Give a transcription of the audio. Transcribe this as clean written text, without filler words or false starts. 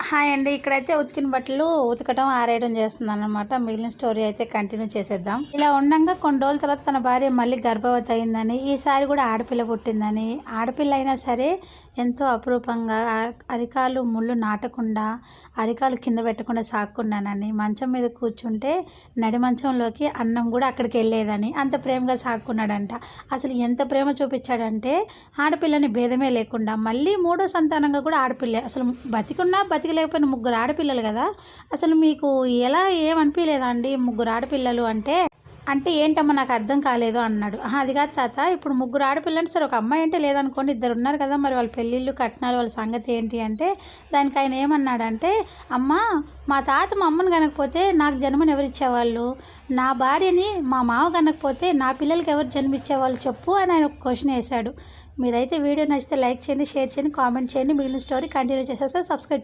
Hi అండి. ఇక్కడైతే ఉతికిన బట్టలు ఉతకడం ఆరేయడం చేస్తున్నాను అనమాట. మిగిలిన స్టోరీ అయితే కంటిన్యూ చేసేద్దాం. ఇలా ఉండగా కొన్ని రోజుల తర్వాత తన భార్య మళ్ళీ గర్భవతి అయిందని, ఈసారి కూడా ఆడపిల్ల పుట్టిందని, ఆడపిల్ల అయినా సరే ఎంతో అపురూపంగా అరికాలు ముళ్ళు నాటకుండా అరికాలు కింద పెట్టకుండా సాక్కున్నానని, మంచం మీద కూర్చుంటే నడి మంచంలోకి అన్నం కూడా అక్కడికి వెళ్ళేదని అంత ప్రేమగా సాక్కున్నాడంట. అసలు ఎంత ప్రేమ చూపించాడంటే ఆడపిల్లని భేదమే లేకుండా మళ్ళీ మూడో సంతానంగా కూడా ఆడపిల్లే. అసలు బతికున్నా బతికలేకపోయిన ముగ్గురు ఆడపిల్లలు కదా. అసలు మీకు ఎలా ఏమనిపించలేదా అండి ముగ్గురు ఆడపిల్లలు అంటే ఏంటమ్మా నాకు అర్థం కాలేదు అన్నాడు. అది కాదు తాత, ఇప్పుడు ముగ్గురు ఆడపిల్లలు అంటే సరే ఒక అమ్మాయి అంటే లేదనుకోండి, ఇద్దరు ఉన్నారు కదా, మరి వాళ్ళ పెళ్ళిళ్ళు కట్నాలు వాళ్ళ సంగతి ఏంటి అంటే దానికి ఆయన ఏమన్నాడంటే, అమ్మ మా తాత మా అమ్మని కనకపోతే నాకు జన్మని ఎవరిచ్చేవాళ్ళు, నా భార్యని మా మామ కనకపోతే నా పిల్లలకి ఎవరు జన్మిచ్చేవాళ్ళు చెప్పు అని ఆయన ఒక క్వశ్చన్ వేశాడు. మీరైతే వీడియో నచ్చితే లైక్ చేయండి, షేర్ చేయండి, కామెంట్ చేయండి. మిగిలిన స్టోరీ కంటిన్యూ చేసేస్తే సబ్స్క్రైబ్